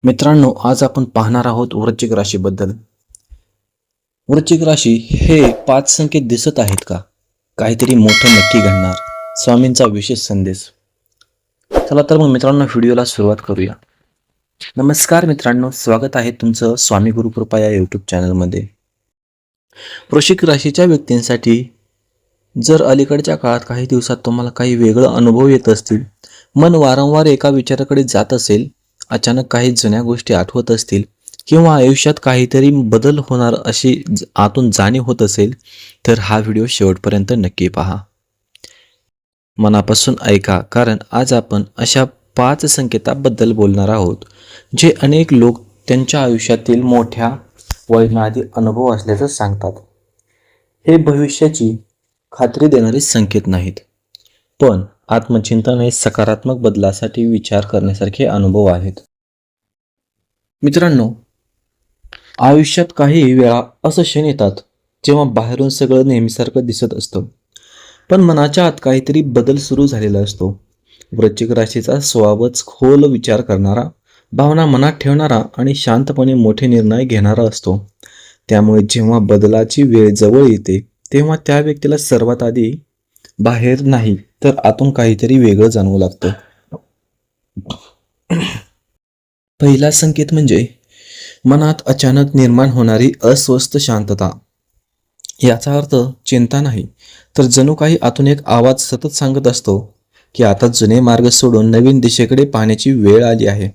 मित्रांनो, आज आपण पाहणार आहोत वृश्चिक राशीबद्दल. वृश्चिक राशी हे 5 संकेत दिसत आहेत का? काहीतरी मोठं नक्की घडणार. स्वामींचा विशेष संदेश. चला तर मग मित्रांनो, व्हिडिओला सुरुवात करूया. नमस्कार मित्रांनो, स्वागत आहे तुमचं स्वामी गुरुकृपा या यूट्यूब चॅनलमध्ये. वृश्चिक राशीच्या व्यक्तींसाठी जर अलीकडच्या काळात काही दिवसात तुम्हाला काही वेगळं अनुभव येत असतील, मन वारंवार एका विचाराकडे जात असेल, अचानक काही जुन्या गोष्टी आठवत असतील किंवा आयुष्यात काहीतरी बदल होणार अशी आतून जाणीव होत असेल, तर हा व्हिडिओ शेवटपर्यंत नक्की पहा. मनापासून ऐका, कारण आज आपण अशा 5 संकेताबद्दल बोलणार आहोत जे अनेक लोक त्यांच्या आयुष्यातील मोठ्या वैज्ञानिक अनुभव असल्याचं सांगतात. हे भविष्याची खात्री देणारे संकेत नाहीत, पण आत्मचिंतन हे सकारात्मक बदलासाठी विचार करण्यासारखे अनुभव आहेत. मित्रांनो, आयुष्यात काही वेळा असं क्षण येतात जेव्हा बाहेरून सगळं नेहमीसारखं दिसत असतं, पण मनाच्या आत काहीतरी बदल सुरू झालेला असतो. वृश्चिक राशीचा स्वभावच खोल विचार करणारा, भावना मनात ठेवणारा आणि शांतपणे मोठे निर्णय घेणारा असतो. त्यामुळे जेव्हा बदलाची वेळ जवळ येते तेव्हा त्या व्यक्तीला सर्वात आधी बाहेर नाही तर आतून काहीतरी वेगळं जाणवू लागतं. पहिला संकेत म्हणजे मनात अचानक निर्माण होणारी अस्वस्थ शांतता. याचा अर्थ चिंता नाही, तर जणू काही आतून एक आवाज सतत सांगत असतो की आता जुने मार्ग सोडून नवीन दिशेकडे पाहण्याची वेळ आली आहे.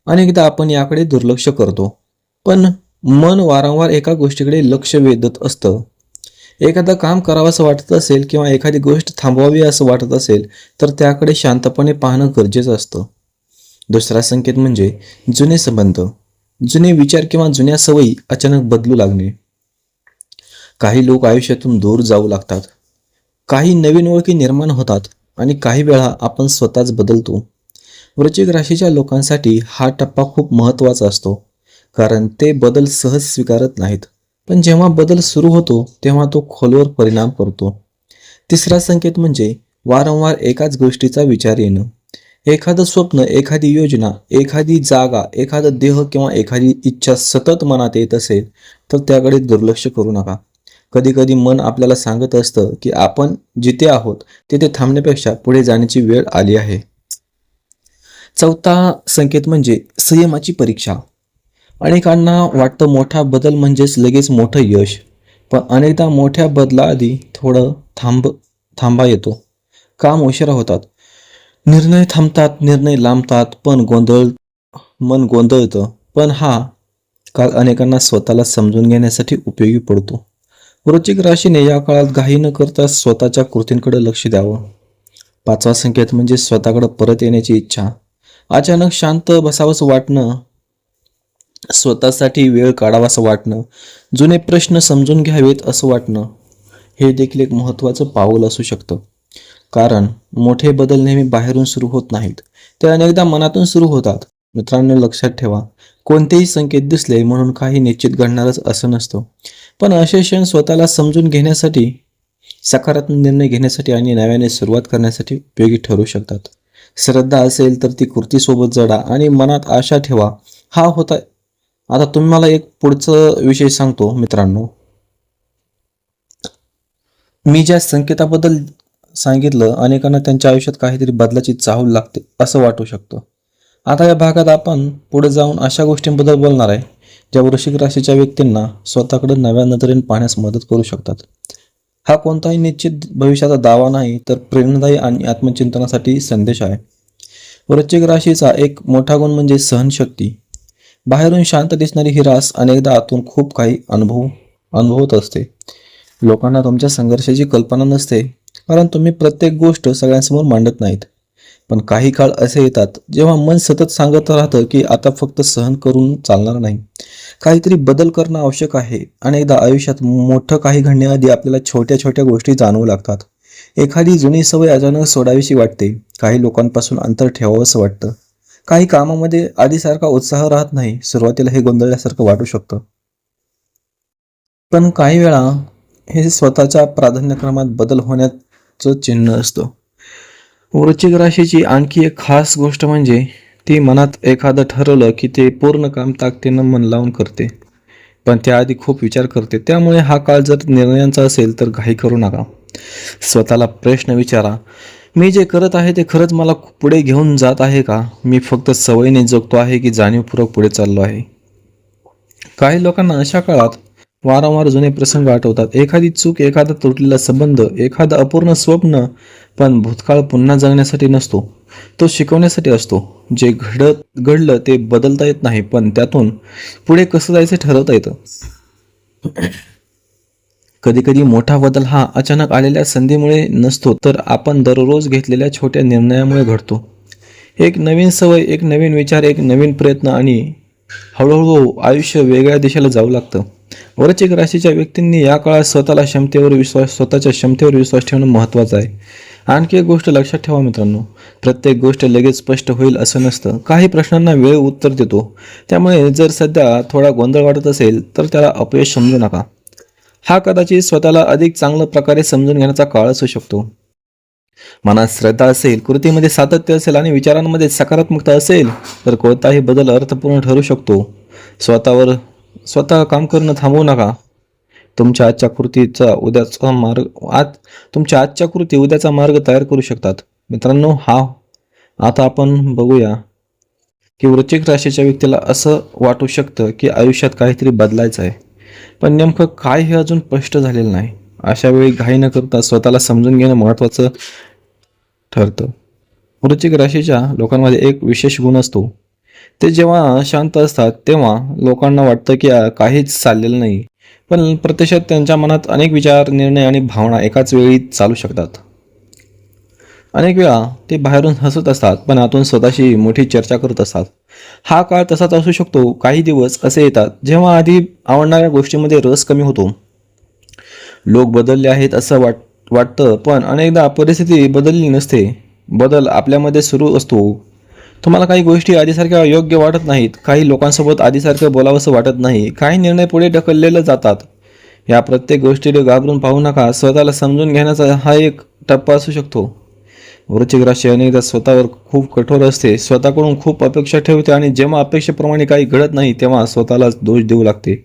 अनेकदा आपण याकडे दुर्लक्ष करतो, पण मन वारंवार एका गोष्टीकडे लक्ष वेधत असतं. एखादं काम करावंसं वाटत असेल किंवा एखादी गोष्ट थांबवावी असं वाटत असेल तर त्याकडे शांतपणे पाहणं गरजेचं असतं. दुसरा संकेत म्हणजे जुने संबंध, जुने विचार किंवा जुन्या सवयी अचानक बदलू लागणे. काही लोक आयुष्यातून दूर जाऊ लागतात, काही नवीन ओळखी निर्माण होतात आणि काही वेळा आपण स्वतःच बदलतो. वृश्चिक राशीच्या लोकांसाठी हा टप्पा खूप महत्त्वाचा असतो, कारण ते बदल सहज स्वीकारत नाहीत, पण जेव्हा बदल सुरू होतो तेव्हा तो खोलवर परिणाम करतो. तिसरा संकेत म्हणजे वारंवार एकाच गोष्टीचा विचार येणं. एखादं स्वप्न, एखादी योजना, एखादी जागा, एखादा देह किंवा एखादी इच्छा सतत मनात येत असेल तर त्याकडे दुर्लक्ष करू नका. कधी कधी मन आपल्याला सांगत असतं की आपण जिथे आहोत तिथे थांबण्यापेक्षा पुढे जाण्याची वेळ आली आहे. चौथा संकेत म्हणजे संयमाची परीक्षा. अनेकांना वाटतं मोठा बदल म्हणजेच लगेच मोठं यश, पण अनेकदा मोठ्या बदलाआधी थोडं थांबा येतो. काम उशिरा होतात, निर्णय थांबतात, निर्णय लांबतात, मन गोंधळतं. पण हा काळ अनेकांना स्वतःला समजून घेण्यासाठी उपयोगी पडतो. वृश्चिक राशीने या काळात घाई न करता स्वतःच्या कृतींकडे लक्ष द्यावं. पाचवा संकेत म्हणजे स्वतःकडे परत येण्याची इच्छा. अचानक शांत बसावंसं वाटणं, स्वतःसाठी वेळ काढावासं वाटणं, जुने प्रश्न समजून घ्यावेत असं वाटणं, हे देखील एक महत्त्वाचं पाऊल असू शकतं. कारण मोठे बदल नेहमी बाहेरून सुरू होत नाहीत, ते अनेकदा मनातून सुरू होतात. मित्रांनो, लक्षात ठेवा, कोणतेही संकेत दिसले म्हणून काही निश्चित घडणारच असं नसतं, पण असे क्षण स्वतःला समजून घेण्यासाठी, सकारात्मक निर्णय घेण्यासाठी आणि नव्याने सुरुवात करण्यासाठी उपयोगी ठरू शकतात. श्रद्धा असेल तर ती कृतीसोबत जोडा आणि मनात आशा ठेवा. हा होता. आता तुम्ही मला एक पुढचं विषय सांगतो. मित्रांनो, मी ज्या संकेताबद्दल सांगितलं, अनेकांना त्यांच्या आयुष्यात काहीतरी बदलाची चाहूल लागते असं वाटू शकतं. आता या भागात आपण पुढे जाऊन अशा गोष्टींबद्दल बोलणार आहे ज्या वृश्चिक राशीच्या व्यक्तींना स्वतःकडे नव्या नजरेने पाहण्यास मदत करू शकतात. हा कोणताही निश्चित भविष्याचा दावा नाही, तर प्रेरणादायी आणि आत्मचिंतनासाठी संदेश आहे. वृश्चिक राशीचा एक मोठा गुण म्हणजे सहनशक्ती. बाहेरून शांत दिसणारी ही रास अनेकदा आतून खूप काही अनुभवत असते. लोकांना तुमच्या संघर्षाची कल्पना नसते, कारण तुम्ही प्रत्येक गोष्ट सगळ्यांसमोर मांडत नाहीत. पण काही काळ असे येतात जेव्हा मन सतत सांगत राहतं की आता फक्त सहन करून चालणार नाही, काहीतरी बदल करणं आवश्यक आहे. अनेकदा आयुष्यात मोठं काही घडण्याआधी आपल्याला छोट्या छोट्या गोष्टी जाणवू लागतात. एखादी जुनी सवय अचानक सोडावीशी वाटते, काही लोकांपासून अंतर ठेवावंसं वाटतं, काही कामामध्ये आधीसारखा उत्साह राहत नाही. सुरुवातीला हे गोंधळल्यासारखं वाटू शकतं, पण काही वेळा हे स्वतःच्या प्राधान्यक्रमात बदल होण्याचं चिन्ह असतं. वृश्चिक राशीची आणखी एक खास गोष्ट म्हणजे ती मनात एखादं ठरवलं की ते पूर्ण काम ताकदीनं मन लावून करते, पण त्याआधी खूप विचार करते. त्यामुळे हा काळ जर निर्णयांचा असेल तर घाई करू नका. स्वतःला प्रश्न विचारा, मी जे करत आहे ते खरंच मला पुढे घेऊन जात आहे का? मी फक्त सवयीने जगतो आहे की जाणीवपूर्वक पुढे चाललो आहे? काही लोकांना अशा काळात वारंवार जुने प्रसंग आठवतात. एखादी चूक, एखादा तुटलेला संबंध, एखादं अपूर्ण स्वप्न. पण भूतकाळ पुन्हा जगण्यासाठी नसतो, तो शिकवण्यासाठी असतो. जे घडलं ते बदलता येत नाही, पण त्यातून पुढे कसं जायचं ठरवता येतं. कधी कधी मोठा बदल हा अचानक आलेल्या संधीमुळे नसतो, तर आपण दररोज घेतलेल्या छोट्या निर्णयामुळे घडतो. एक नवीन सवय, एक नवीन विचार, एक नवीन प्रयत्न आणि हळूहळू आयुष्य वेगळ्या दिशेला जाऊ लागतं. वृश्चिक राशीच्या व्यक्तींनी या काळात स्वतःच्या क्षमतेवर विश्वास ठेवणं महत्त्वाचं आहे. आणखी एक गोष्ट लक्षात ठेवा मित्रांनो, प्रत्येक गोष्ट लगेच स्पष्ट होईल असं नसतं. काही प्रश्नांना वेळ उत्तर देतो. त्यामुळे जर सध्या थोडा गोंधळ वाटत असेल तर त्याला अपयश समजू नका. हा कदाचित स्वतःला अधिक चांगल्या प्रकारे समजून घेण्याचा काळ असू शकतो. मनात श्रद्धा असेल, कृतीमध्ये सातत्य असेल आणि विचारांमध्ये सकारात्मकता असेल तर कोणताही बदल अर्थपूर्ण ठरू शकतो. स्वतःवर स्वतः काम करणं थांबवू नका. तुमच्या आजच्या कृतीचा उद्याचा मार्ग आज तुमच्या आजच्या कृती उद्याचा मार्ग तयार करू शकतात. मित्रांनो, आता आपण बघूया की वृश्चिक राशीच्या व्यक्तीला असं वाटू शकतं की आयुष्यात काहीतरी बदलायचं आहे, पण नेमकं काय हे अजून स्पष्ट झालेलं नाही. अशा वेळी घाई न करता स्वतःला समजून घेणं महत्त्वाचं ठरतं. वृश्चिक राशीच्या लोकांमध्ये एक विशेष गुण असतो. ते जेव्हा शांत असतात तेव्हा लोकांना वाटतं की काहीच चाललेलं नाही, पण प्रत्यक्षात त्यांच्या मनात अनेक विचार, निर्णय आणि भावना एकाच वेळी चालू शकतात. अनेक वेळा ते बाहेरून हसत असतात, पण आतून स्वतःशी मोठी चर्चा करत असतात. हा काळ तसाच असू शकतो. काही दिवस असे येतात जेव्हा आधी आवडणाऱ्या गोष्टीमध्ये रस कमी होतो. लोक बदलले आहेत असं वाटतं, पण अनेकदा परिस्थिती बदलली नसते. बदल आपल्यामध्ये सुरू असतो. तुम्हाला काही गोष्टी आधीसारख्या योग्य वाटत नाहीत, काही लोकांसोबत आधीसारखं बोलावंसं वाटत नाही, काही निर्णय पुढे ढकललेले जातात. या प्रत्येक गोष्टीला घाबरून पाहू नका. स्वतःला समजून घेण्याचा हा एक टप्पा असू शकतो. वृश्चिक राशी अनेकदा स्वतःवर खूप कठोर असते, स्वतःकडून खूप अपेक्षा ठेवते आणि जेव्हा अपेक्षेप्रमाणे काही घडत नाही तेव्हा स्वतःलाच दोष देऊ लागते.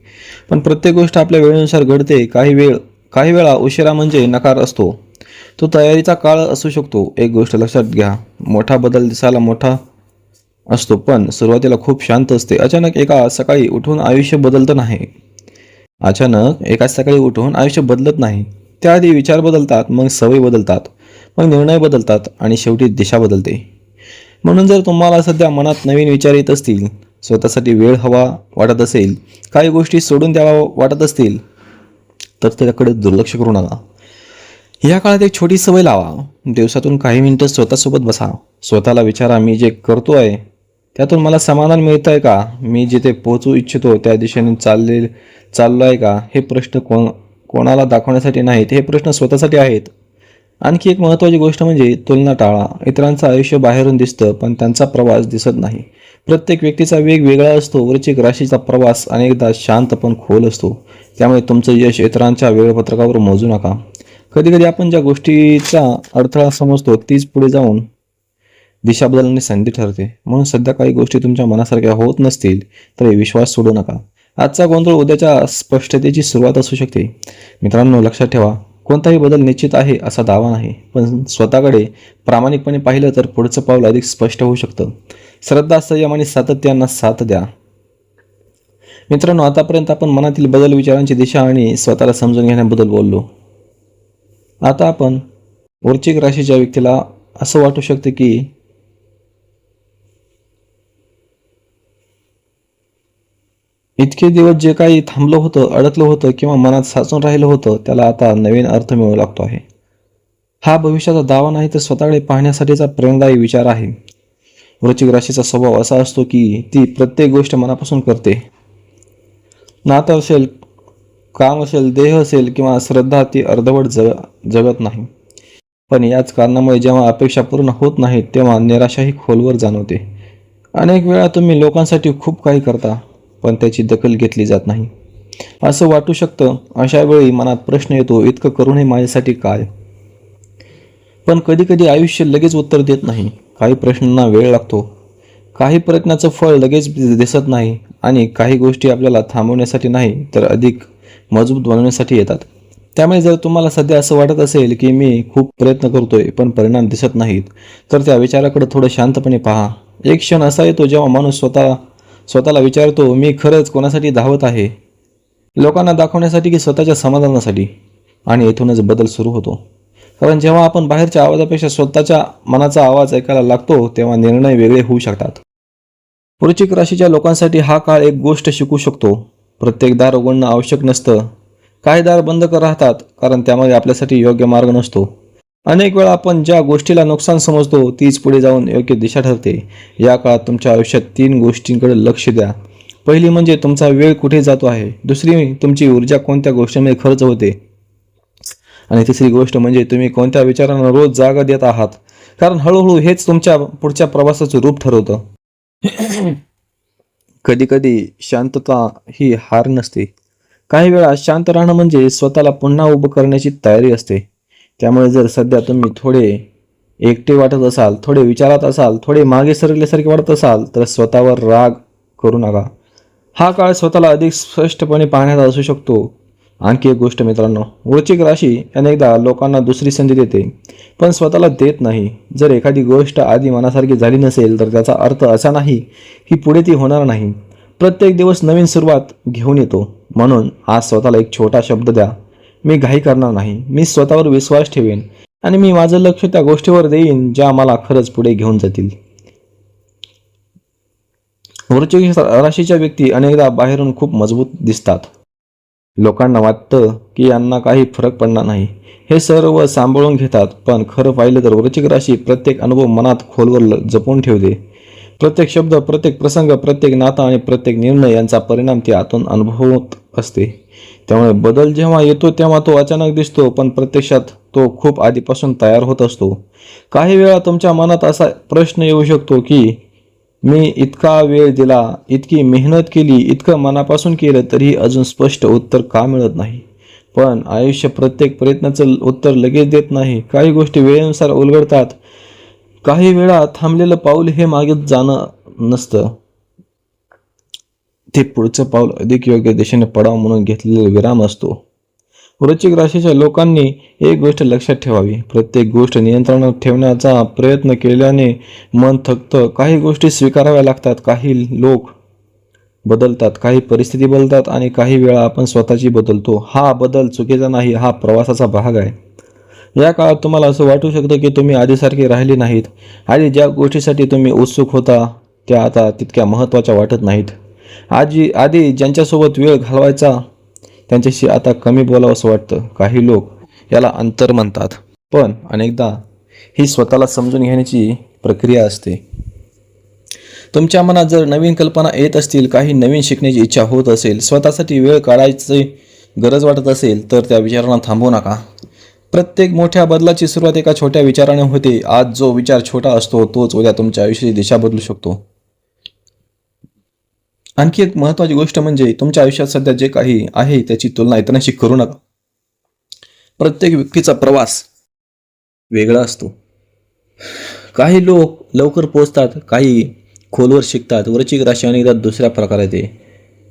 पण प्रत्येक गोष्ट आपल्या वेळेनुसार घडते. काही वेळा उशिरा म्हणजे नकार असतो. तो तयारीचा काळ असू शकतो. एक गोष्ट लक्षात घ्या, मोठा बदल दिसायला मोठा असतो, पण सुरुवातीला खूप शांत असते. अचानक एका सकाळी उठून आयुष्य बदलत नाही. त्याआधी विचार बदलतात, मग सवयी बदलतात, मग निर्णय बदलतात आणि शेवटी दिशा बदलते. म्हणून जर तुम्हाला सध्या मनात नवीन विचार येत असतील, स्वतःसाठी वेळ हवा वाटत असेल, काही गोष्टी सोडून द्यावा वाटत असतील तर त्याकडे दुर्लक्ष करू नका. या काळात एक छोटी सवय लावा. दिवसातून काही मिनिटं स्वतःसोबत बसा. स्वतःला विचारा, मी जे करतो आहे त्यातून मला समाधान मिळतं आहे का? मी जिथे पोहोचू इच्छितो त्या दिशेने चाललो आहे का? हे प्रश्न कोणाला दाखवण्यासाठी नाहीत, हे प्रश्न स्वतःसाठी आहेत. आणखी एक महत्त्वाची गोष्ट म्हणजे तुलना टाळा. इतरांचं आयुष्य बाहेरून दिसतं, पण त्यांचा प्रवास दिसत नाही. प्रत्येक व्यक्तीचा वेग वेगळा असतो. वृश्चिक राशीचा प्रवास अनेकदा शांत पण खोल असतो. त्यामुळे तुमचं यश इतरांच्या वेळपत्रकावर मोजू नका. कधीकधी आपण ज्या गोष्टीचा अडथळा समजतो तीच पुढे जाऊन दिशा बदलण्याची संधी ठरते. म्हणून सध्या काही गोष्टी तुमच्या मनासारख्या होत नसतील तरी विश्वास सोडू नका. आजचा गोंधळ उद्याच्या स्पष्टतेची सुरुवात असू शकते. मित्रांनो, लक्षात ठेवा, कोणताही बदल निश्चित आहे असा दावा नाही, पण स्वतःकडे प्रामाणिकपणे पाहिलं तर पुढचं पाऊल अधिक स्पष्ट होऊ शकतं. श्रद्धा, संयम आणि सातत्यानं साथ द्या. मित्रांनो, आतापर्यंत आपण मनातील बदल, विचारांची दिशा आणि स्वतःला समजून घेण्याबद्दल बोललो. आता आपण वृश्चिक राशीच्या व्यक्तीला असं वाटू शकतं की इतके दिवस जे काही थांबलं होतं, अडकलं होतं किंवा मनात साचून राहिलं होतं त्याला आता नवीन अर्थ मिळू लागतो आहे. हा भविष्याचा दावा नाही तर स्वतःकडे पाहण्यासाठीचा प्रेरणादायी विचार आहे. वृश्चिक राशीचा स्वभाव असा असतो की ती प्रत्येक गोष्ट मनापासून करते. नातं असेल, काम असेल, देह असेल किंवा श्रद्धा, ती अर्धवट जगत नाही. पण याच कारणामुळे जेव्हा अपेक्षा पूर्ण होत नाहीत तेव्हा निराशाही खोलवर जाणवते. अनेक वेळा तुम्ही लोकांसाठी खूप काही करता, पण त्याची दखल घेतली जात नाही असं वाटू शकतं. अशा वेळी मनात प्रश्न येतो, इतकं करूनही माझ्यासाठी काय? पण कधी कधी आयुष्य लगेच उत्तर देत नाही. काही प्रश्नांना वेळ लागतो. काही प्रयत्नाचं फळ लगेच दिसत नाही आणि काही गोष्टी आपल्याला थांबवण्यासाठी नाही तर अधिक मजबूत बनवण्यासाठी येतात. त्यामुळे जर तुम्हाला सध्या असं वाटत असेल की मी खूप प्रयत्न करतोय पण परिणाम दिसत नाहीत, तर त्या विचाराकडे थोडं शांतपणे पहा. एक क्षण असा येतो जेव्हा माणूस स्वतःला विचारतो, मी खरंच कोणासाठी धावत आहे? लोकांना दाखवण्यासाठी की स्वतःच्या समाधानासाठी? आणि येथूनच बदल सुरू होतो. कारण जेव्हा आपण बाहेरच्या आवाजापेक्षा स्वतःच्या मनाचा आवाज ऐकायला लागतो तेव्हा निर्णय वेगळे होऊ शकतात. वृश्चिक राशीच्या लोकांसाठी हा काळ एक गोष्ट शिकू शकतो. प्रत्येक दार उघडणं आवश्यक नसतं. काही दार बंद राहतात कारण त्यामध्ये आपल्यासाठी योग्य मार्ग नसतो. अनेक वेळा आपण ज्या गोष्टीला नुकसान समजतो तीच पुढे जाऊन योग्य दिशा ठरते. या काळात तुमच्या आयुष्यात 3 गोष्टींकडे लक्ष द्या. पहिली म्हणजे तुमचा वेळ कुठे जातो आहे. दुसरी, तुमची ऊर्जा कोणत्या गोष्टींमध्ये खर्च होते. आणि तिसरी गोष्ट म्हणजे तुम्ही कोणत्या विचारांना रोज जागा देत आहात. कारण हळूहळू हेच तुमच्या पुढच्या प्रवासाचं रूप ठरवतं. कधी कधी शांतता ही हार नसते. काही वेळा शांत राहणं म्हणजे स्वतःला पुन्हा उभं करण्याची तयारी असते. त्यामुळे जर सध्या तुम्ही थोडे एकटे वाटत असाल, थोडे विचारात असाल, थोडे मागे सरकल्यासारखे वाटत असाल तर स्वतःवर राग करू नका. हा काळ स्वतःला अधिक स्पष्टपणे पाहण्याचा असू शकतो. आणखी एक गोष्ट मित्रांनो, वृश्चिक राशी अनेकदा लोकांना दुसरी संधी देते पण स्वतःला देत नाही. जर एखादी गोष्ट आधी मनासारखी झाली नसेल तर त्याचा अर्थ असा नाही की पुढे ती होणार नाही. प्रत्येक दिवस नवीन सुरुवात घेऊन येतो. म्हणून आज स्वतःला एक छोटा शब्द द्या. मी घाई करणार नाही, मी स्वतःवर विश्वास ठेवेन आणि मी माझं लक्ष त्या गोष्टीवर देईन ज्या मला खरंच पुढे घेऊन जातील. वृश्चिक राशीच्या व्यक्ती अनेकदा बाहेरून खूप मजबूत दिसतात. लोकांना वाटतं की यांना काही फरक पडणार नाही, हे सर्व सांभाळून घेतात. पण खरं पाहिलं तर वृश्चिक राशी प्रत्येक अनुभव मनात खोलवर जपून ठेवते. प्रत्येक शब्द, प्रत्येक प्रसंग, प्रत्येक नातं आणि प्रत्येक निर्णय यांचा परिणाम ती आतून अनुभवत असते. त्यामुळे बदल जेव्हा येतो तेव्हा तो अचानक दिसतो पण प्रत्यक्षात तो खूप आधीपासून तयार होत असतो. काही वेळा तुमच्या मनात असा प्रश्न येऊ शकतो की मी इतका वेळ दिला, इतकी मेहनत केली, इतकं मनापासून केलं तरी अजून स्पष्ट उत्तर का मिळत नाही. पण आयुष्य प्रत्येक प्रयत्नाचं उत्तर लगेच देत नाही. काही गोष्टी वेळेनुसार उलगडतात. काही वेळा थांबलेलं पाऊल हे मागे जाणं नसतं, ते पुढचं पाऊल अधिक योग्य दिशेने पडावं म्हणून घेतलेला विराम असतो. वृश्चिक राशीच्या लोकांनी एक गोष्ट लक्षात ठेवावी. प्रत्येक गोष्ट नियंत्रणात ठेवण्याचा प्रयत्न केल्याने मन थकतं. काही गोष्टी स्वीकाराव्या लागतात. काही लोक बदलतात, काही परिस्थिती बदलतात आणि काही वेळा आपण स्वतःची बदलतो. हा बदल चुकीचा नाही, हा प्रवासाचा भाग आहे. या काळात तुम्हाला असं वाटू शकतं की तुम्ही आधीसारखे राहिले नाहीत. आधी ज्या गोष्टीसाठी तुम्ही उत्सुक होता त्या आता तितक्या महत्त्वाच्या वाटत नाहीत. आधी ज्यांच्यासोबत वेळ घालवायचा त्यांच्याशी आता कमी बोलावंसं वाटतं. काही लोक याला अंतर म्हणतात, पण अनेकदा ही स्वतःला समजून घेण्याची प्रक्रिया असते. तुमच्या मनात जर नवीन कल्पना येत असतील, काही नवीन शिकण्याची इच्छा होत असेल, स्वतःसाठी वेळ काढायची गरज वाटत असेल तर त्या विचारांना थांबवू नका. प्रत्येक मोठ्या बदलाची सुरुवात एका छोट्या विचाराने होते. आज जो विचार छोटा असतो तोच उद्या तुमच्या आयुष्याची दिशा बदलू शकतो. आणखी एक महत्त्वाची गोष्ट म्हणजे तुमच्या आयुष्यात सध्या जे काही आहे त्याची तुलना इतरांशी करू नका. प्रत्येक व्यक्तीचा प्रवास वेगळा असतो. काही लोक लवकर पोहोचतात, काही खोलवर शिकतात. वृश्चिक राशी अनेकदा दुसऱ्या प्रकारे येते.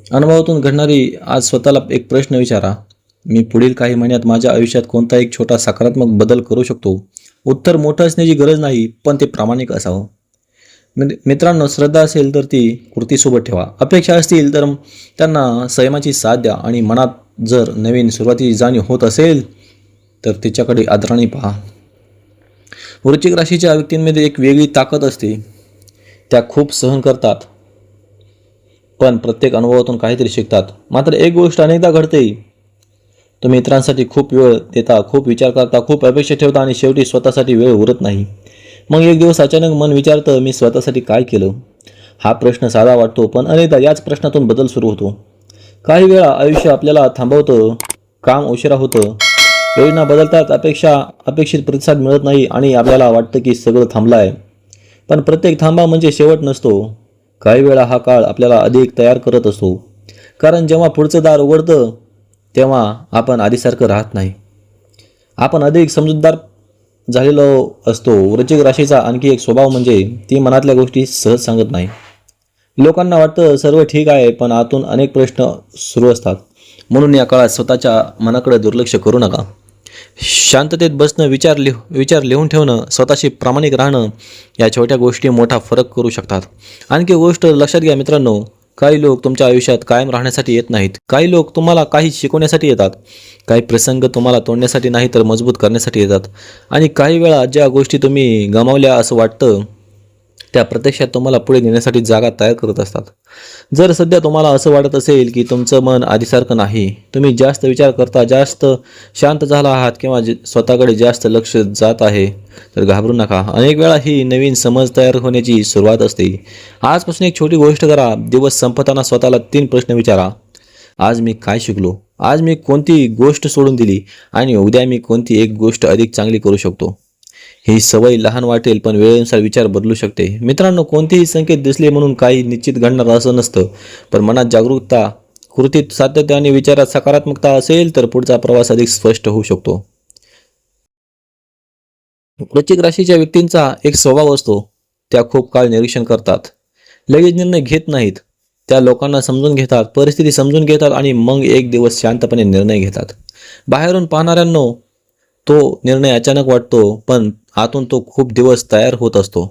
अनुभवातून घडणारी आज स्वतःला एक प्रश्न विचारा, मी पुढील काही महिन्यात माझ्या आयुष्यात कोणता एक छोटा सकारात्मक बदल करू शकतो. उत्तर मोठं असण्याची गरज नाही, पण ते प्रामाणिक असावं. मित्रांनो, श्रद्धा असेल तर ती कृतीसोबत ठेवा. अपेक्षा असतील तर त्यांना संयमाची साथ द्या आणि मनात जर नवीन सुरुवातीची जाणीव होत असेल तर तिच्याकडे आदराने पहा. वृश्चिक राशीच्या व्यक्तींमध्ये एक वेगळी ताकद असते. त्या खूप सहन करतात पण प्रत्येक अनुभवातून काहीतरी शिकतात. मात्र एक गोष्ट अनेकदा घडते, तुम्ही इतरांसाठी खूप वेळ देता, खूप विचार करता, खूप अपेक्षा ठेवता आणि शेवटी स्वतःसाठी वेळ उरत नाही. मग एक दिवस अचानक मन विचारतं, मी स्वतःसाठी काय केलं? हा प्रश्न साधा वाटतो पण अनेकदा याच प्रश्नातून बदल सुरू होतो. काही वेळा आयुष्य आपल्याला थांबवतं, काम उशिरा होतं, योजना बदलतात, अपेक्षित प्रतिसाद मिळत नाही आणि आपल्याला वाटतं की सगळं थांबलं आहे. पण प्रत्येक थांबा म्हणजे शेवट नसतो. काही वेळा हा काळ आपल्याला अधिक तयार करत असतो. कारण जेव्हा पुढचं दार उघडतं तेव्हा आपण आधीसारखं राहत नाही. आपण अधिक समजूतदार झालेलो असतो. वृश्चिक राशीचा आणखी एक स्वभाव म्हणजे ती मनातल्या गोष्टी सहज सांगत नाही. लोकांना वाटतं सर्व ठीक आहे, पण आतून अनेक प्रश्न सुरू असतात. म्हणून या काळात स्वतःच्या मनाकडे दुर्लक्ष करू नका. शांततेत बसणं, विचार लिहून ठेवणं, स्वतःशी प्रामाणिक राहणं, या छोट्या गोष्टी मोठा फरक करू शकतात. आणखी गोष्ट लक्षात घ्या मित्रांनो, काही लोक तुमच्या आयुष्यात कायम राहण्यासाठी येत नाहीत. काही लोक तुम्हाला काही शिकवण्यासाठी येतात. काही प्रसंग तुम्हाला तोडण्यासाठी नाही तर मजबूत करण्यासाठी येतात. आणि काही वेळा ज्या गोष्टी तुम्ही गमावल्या असं वाटतं, त्या प्रत्यक्षात तुम्हाला पुढे नेण्यासाठी जागा तयार करत असतात. जर सध्या तुम्हाला असं वाटत असेल की तुमचं मन आधीसारखं नाही, तुम्ही जास्त विचार करता, जास्त शांत झाला आहात किंवा स्वतःकडे जास्त लक्ष जात आहे, तर घाबरू नका. अनेक वेळा ही नवीन समज तयार होण्याची सुरुवात असते. आजपासून एक छोटी गोष्ट करा. दिवस संपताना स्वतःला 3 प्रश्न विचारा. आज मी काय शिकलो? आज मी कोणती गोष्ट सोडून दिली? आणि उद्या मी कोणती एक गोष्ट अधिक चांगली करू शकतो? ही सवय लहान वाटेल, पण वेळेनुसार विचार बदलू शकते. मित्रांनो, कोणतेही संकेत दिसले म्हणून काही निश्चित घडणार असं नसतं. पण मनात जागरूकता, कृतीत सातत्य आणि विचारात सकारात्मकता असेल तर पुढचा प्रवास अधिक स्पष्ट होऊ शकतो. वृश्चिक राशीच्या व्यक्तींचा एक स्वभाव असतो. त्या खूप काळ निरीक्षण करतात. लगेच निर्णय घेत नाहीत. त्या लोकांना समजून घेतात, परिस्थिती समजून घेतात आणि मग एक दिवस शांतपणे निर्णय घेतात. बाहेरून पाहणाऱ्यांनो तो निर्णय अचानक वाटतो, पण आतून तो खूप दिवस तयार होत असतो.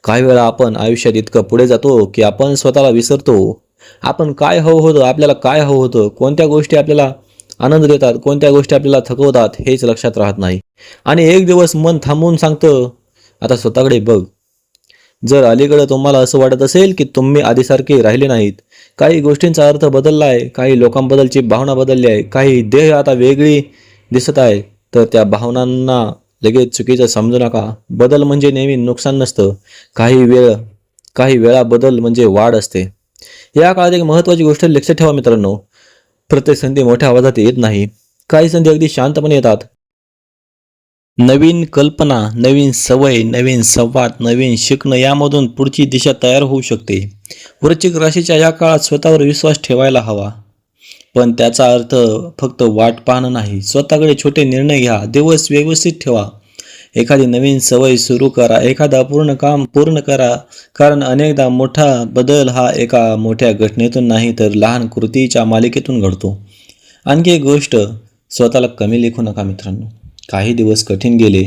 काही वेळा आपण आयुष्यात इतकं पुढे जातो की आपण स्वतःला विसरतो. आपण काय हवं होतं, आपल्याला काय हवं होतं, कोणत्या गोष्टी आपल्याला आनंद देतात, कोणत्या गोष्टी आपल्याला थकवतात, हेच लक्षात राहत नाही. आणि एक दिवस मन थांबवून सांगतं, आता स्वतःकडे बघ. जर अलीकडे तुम्हाला असं वाटत असेल की तुम्ही आधीसारखे राहिले नाहीत, काही गोष्टींचा अर्थ बदलला आहे, काही लोकांबद्दलची भावना बदलली आहे, काही देह आता वेगळी दिसत आहे, तर त्या भावनांना लगेच चुकीचं समजू नका. बदल म्हणजे नेहमी नुकसान नसतं. काही वेळा बदल म्हणजे वाढ असते. या काळात एक महत्त्वाची गोष्ट लक्षात ठेवा मित्रांनो, प्रत्येक संधी मोठ्या आवाजात येत नाही. काही संधी अगदी शांतपणे येतात. नवीन कल्पना, नवीन सवय, नवीन संवाद, नवीन शिकणं यामधून पुढची दिशा तयार होऊ शकते. वृश्चिक राशीच्या या काळात स्वतःवर विश्वास ठेवायला हवा. पण त्याचा अर्थ फक्त वाट पाहणं नाही. स्वतःकडे छोटे निर्णय घ्या. दिवस व्यवस्थित ठेवा. एखादी नवीन सवय सुरू करा. एखादा अपूर्ण काम पूर्ण करा. कारण अनेकदा मोठा बदल हा एका मोठ्या घटनेतून नाही तर लहान कृतीच्या मालिकेतून घडतो. आणखी एक गोष्ट, स्वतःला कमी लेखू नका मित्रांनो. काही दिवस कठीण गेले,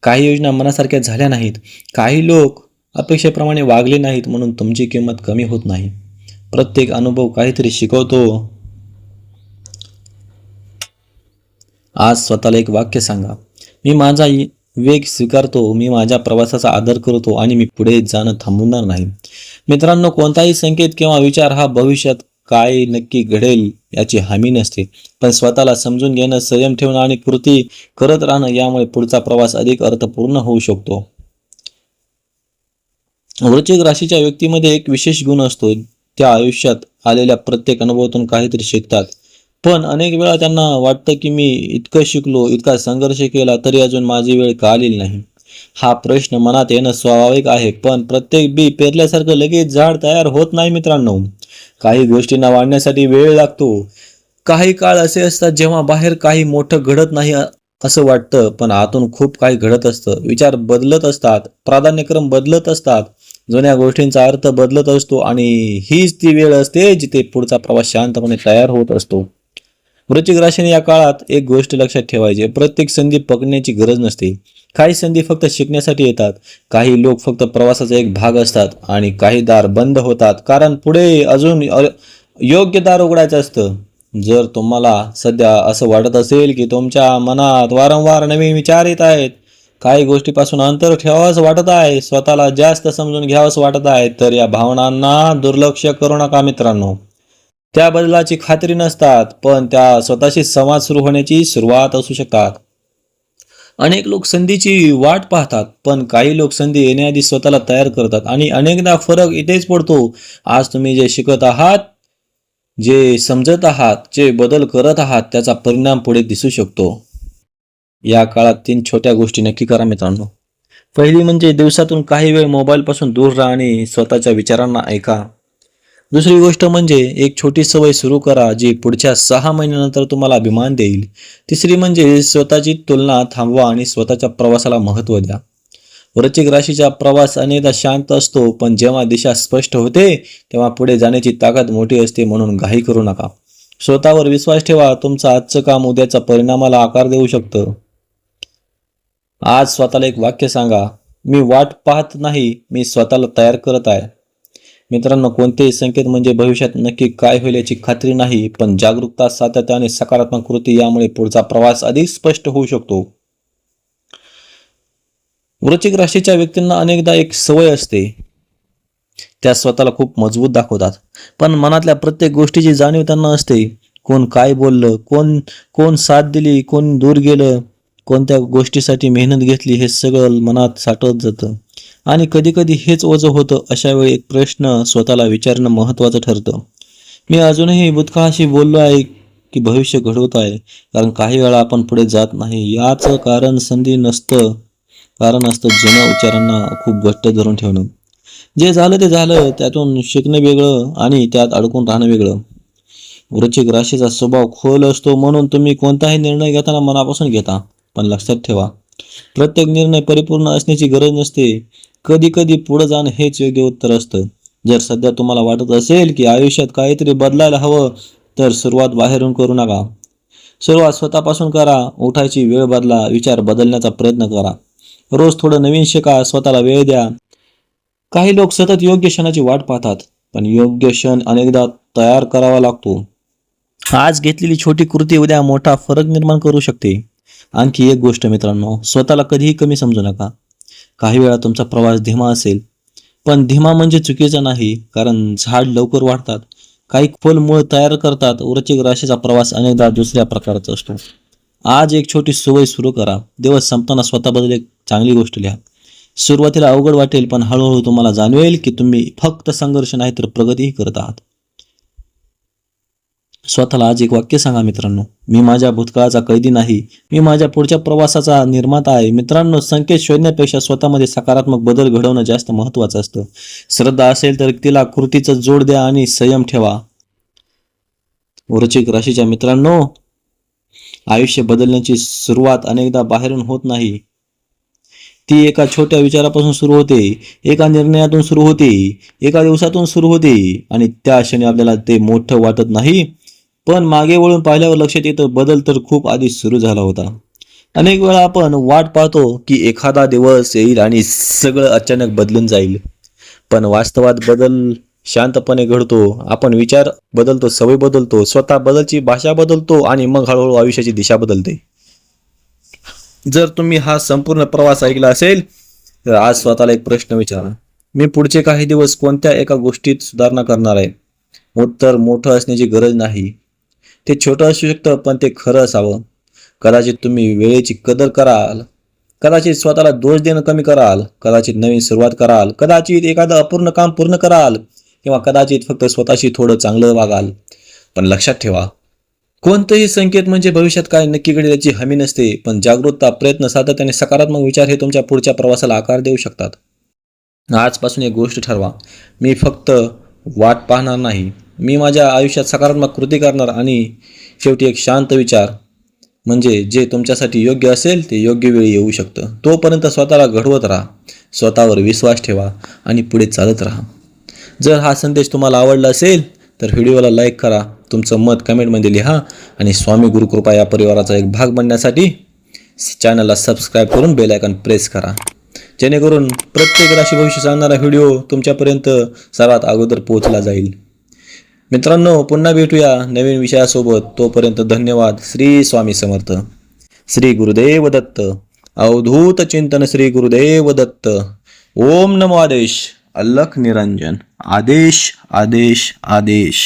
काही योजना मनासारख्या झाल्या नाहीत, काही लोक अपेक्षेप्रमाणे वागले नाहीत म्हणून तुमची किंमत कमी होत नाही. प्रत्येक अनुभव काहीतरी शिकवतो. आज स्वतःला एक वाक्य सांगा, मी माझा वेग स्वीकारतो, मी माझ्या प्रवासाचा आदर करतो आणि मी पुढे जाणं थांबवणार नाही. मित्रांनो, कोणताही संकेत किंवा विचार हा भविष्यात काय नक्की घडेल याची हमी नसते. पण स्वतःला समजून घेणं, संयम ठेवणं आणि कृती करत राहणं यामुळे पुढचा प्रवास अधिक अर्थपूर्ण होऊ शकतो. वृश्चिक राशीच्या व्यक्तीमध्ये एक विशेष गुण असतो. त्या आयुष्यात आलेल्या प्रत्येक अनुभवातून काहीतरी शिकतात. पण अनेक वेळा त्यांना वाटतं की मी इतकं शिकलो, इतका संघर्ष केला, तरी अजून माझी वेळ का आलेली नाही. हा प्रश्न मनात येणं स्वाभाविक आहे, पण प्रत्येक बी पेरल्यासारखं लगेच झाड तयार होत नाही मित्रांनो. काही गोष्टींना वाढण्यासाठी वेळ लागतो. काही काळ असे असतात जेव्हा बाहेर काही मोठं घडत नाही असं वाटतं, पण आतून खूप काही घडत असतं. विचार बदलत असतात, प्राधान्यक्रम बदलत असतात, जुन्या गोष्टींचा अर्थ बदलत असतो आणि हीच ती वेळ असते जिथे पुढचा प्रवास शांतपणे तयार होत असतो. वृश्चिक राशीने या काळात एक गोष्ट लक्षात ठेवायची, प्रत्येक संधी पकडण्याची गरज नसते. काही संधी फक्त शिकण्यासाठी येतात. काही लोक फक्त प्रवासाचा एक भाग असतात आणि काही दार बंद होतात कारण पुढे अजून योग्य दार उघडायचं असतं. जर तुम्हाला सध्या असं वाटत असेल की तुमच्या मनात वारंवार नवीन विचार येत आहेत, काही गोष्टीपासून अंतर ठेवावंसं वाटत आहे, स्वतःला जास्त समजून घ्यावंसं वाटत आहे, तर या भावनांना दुर्लक्ष करू नका मित्रांनो. त्या बदलाची खात्री नसतात, पण त्या स्वतःशी संवाद सुरू होण्याची सुरुवात असू शकतात. अनेक लोक संधीची वाट पाहतात, पण काही लोक संधी येण्याआधी स्वतःला तयार करतात आणि अनेकदा फरक इथेच पडतो. आज तुम्ही जे शिकत आहात, जे समजत आहात, जे बदल करत आहात, त्याचा परिणाम पुढे दिसू शकतो. या काळात 3 छोट्या गोष्टी नक्की करा मित्रांनो. पहिली म्हणजे दिवसातून काही वेळ मोबाईलपासून दूर राहा आणि स्वतःच्या विचारांना ऐका. दुसरी गोष्ट म्हणजे एक छोटी सवय सुरू करा जी पुढच्या 6 महिन्यानंतर तुम्हाला अभिमान देईल. तिसरी म्हणजे स्वतःची तुलना थांबवा आणि स्वतःच्या प्रवासाला महत्त्व द्या. वृश्चिक राशीचा प्रवास अनेकदा शांत असतो, पण जेव्हा दिशा स्पष्ट होते तेव्हा पुढे जाण्याची ताकद मोठी असते, म्हणून घाई करू नका. स्वतःवर विश्वास ठेवा. तुमचं आजचं काम उद्याच्या परिणामाला आकार देऊ शकतं. आज स्वतःला एक वाक्य सांगा, मी वाट पाहत नाही, मी स्वतःला तयार करत आहे. मित्रांनो, कोणतेही संकेत म्हणजे भविष्यात नक्की काय होईल याची खात्री नाही, पण जागरूकता, सातत्य आणि सकारात्मक कृती यामुळे पुढचा प्रवास अधिक स्पष्ट होऊ शकतो. वृश्चिक राशीच्या व्यक्तींना अनेकदा एक सवय असते, त्या स्वतःला खूप मजबूत दाखवतात, पण मनातल्या प्रत्येक गोष्टीची जाणीव त्यांना असते. कोण काय बोललं, कोण कोण साथ दिली, कोण दूर गेलं, कोणत्या गोष्टीसाठी मेहनत घेतली, हे सगळं मनात साठवत जातं आणि कधी कधी हेच ओझं होतं. अशा वेळी एक प्रश्न स्वतःला विचारणं महत्त्वाचं ठरतं. मी अजूनही भूतकाळाशी बोललो आहे की भविष्य घडवत आहे? कारण काही वेळा आपण पुढे जात नाही याचं कारण संधी नसतं, कारण असतं जुन्या विचारांना खूप घट्ट धरून ठेवणं. जे झालं ते झालं, त्यातून शिकणं वेगळं आणि त्यात अडकून राहणं वेगळं. वृश्चिक राशीचा स्वभाव खोल असतो, म्हणून तुम्ही कोणताही निर्णय घेताना मनापासून घेता. पण लक्षात ठेवा, प्रत्येक निर्णय परिपूर्ण असण्याची गरज नसते. कधी कधी पुढे जाणं हेच योग्य उत्तर असतं. जर सध्या तुम्हाला वाटत असेल की आयुष्यात काहीतरी बदलायला हवं, तर सुरुवात बाहेरून करू नका. सुरुवात स्वतःपासून करा. उठायची वेळ बदला, विचार बदलण्याचा प्रयत्न करा. रोज थोडं नवीन शिका, स्वतःला वेळ द्या. काही लोक सतत योग्य क्षणाची वाट पाहतात, पण योग्य क्षण अनेकदा तयार करावा लागतो. आज घेतलेली छोटी कृती उद्या मोठा फरक निर्माण करू शकते. आणखी एक गोष्ट मित्रांनो, स्वतःला कधीही कमी समजू नका. काही वेळा तुमचा प्रवास धीमा असेल, पण धीमा म्हणजे चुकीचा नाही, कारण झाड लवकर वाढतात, काही खोल मूळ तयार करतात. वृश्चिक राशीचा प्रवास अनेकदा दुसऱ्या प्रकारचा असतो. आज एक छोटी सवय सुरू करा. दिवस संपताना स्वतःबद्दल एक चांगली गोष्ट लिहा. सुरुवातीला अवघड वाटेल, पण हळूहळू तुम्हाला जाणवेल की तुम्ही फक्त संघर्ष नाही तर प्रगतीही करत आहात. स्वतःला आज एक वाक्य सांगा मित्रांनो, मी माझ्या भूतकाळाचा कैदी नाही, मी माझ्या पुढच्या प्रवासाचा निर्माता आहे. मित्रांनो, संकेत शोधण्यापेक्षा स्वतःमध्ये सकारात्मक बदल घडवणं जास्त महत्त्वाचं असतं. श्रद्धा असेल तर तिला कृतीचं जोड द्या आणि संयम ठेवा. वृश्चिक राशीच्या मित्रांनो, आयुष्य बदलण्याची सुरुवात अनेकदा बाहेरून होत नाही. ती एका छोट्या विचारापासून सुरू होते, एका निर्णयातून सुरू होते, एका दिवसातून सुरू होते आणि त्या क्षणी आपल्याला ते मोठं वाटत नाही, पण मागे वळून पाहिल्यावर लक्षात येतं बदल तर खूप आधी सुरू झाला होता. अनेक वेळा आपण वाट पाहतो की एखादा दिवस येईल आणि सगळं अचानक बदलून जाईल, पण वास्तवात बदल शांतपणे घडतो. आपण विचार बदलतो, सवय बदलतो, स्वतः बदलची भाषा बदलतो आणि मग हळूहळू आयुष्याची दिशा बदलते. जर तुम्ही हा संपूर्ण प्रवास ऐकला असेल तर आज स्वतःला एक प्रश्न विचारा, मी पुढचे काही दिवस कोणत्या एका गोष्टीत सुधारणा करणार आहे? उत्तर मोठं असण्याची गरज नाही, ते छोटं असू शकतं, पण ते खरं असावं. कदाचित तुम्ही वेळेची कदर कराल, कदाचित स्वतःला दोष देणं कमी कराल, कदाचित नवीन सुरुवात कराल, कदाचित एखादं अपूर्ण काम पूर्ण कराल, किंवा कदाचित फक्त स्वतःशी थोडं चांगलं वागाल. पण लक्षात ठेवा, कोणतेही संकेत म्हणजे भविष्यात काय नक्की घडेल याची हमी नसते, पण जागरूकता, प्रयत्न, सातत्य आणि सकारात्मक विचार हे तुमच्या पुढच्या प्रवासाला आकार देऊ शकतात. आजपासून एक गोष्ट ठरवा, मी फक्त वाट पाहणार नाही, मी माझ्या आयुष्यात सकारात्मक कृती करणार. आणि शेवटी एक शांत विचार, म्हणजे जे तुमच्यासाठी योग्य असेल ते योग्य वेळी येऊ शकतं. तोपर्यंत स्वतःला घडवत राहा, स्वतःवर विश्वास ठेवा आणि पुढे चालत राहा. जर हा संदेश तुम्हाला आवडला असेल तर व्हिडिओला लाईक करा, तुमचं मत कमेंटमध्ये लिहा आणि स्वामी गुरुकृपा या परिवाराचा एक भाग बनण्यासाठी चॅनलला सबस्क्राईब करून बेल आयकॉन प्रेस करा, जेणेकरून प्रत्येक राशी भविष्य सांगणारा व्हिडिओ तुमच्यापर्यंत सर्वात अगोदर पोहोचला जाईल. मित्रांनो, पुन्हा भेटूया नवीन विषयासोबत. तोपर्यंत धन्यवाद. श्री स्वामी समर्थ. श्री गुरुदेव दत्त. अवधूत चिंतन श्री गुरुदेव दत्त. ओम नमो आदेश. अलख निरंजन. आदेश आदेश आदेश.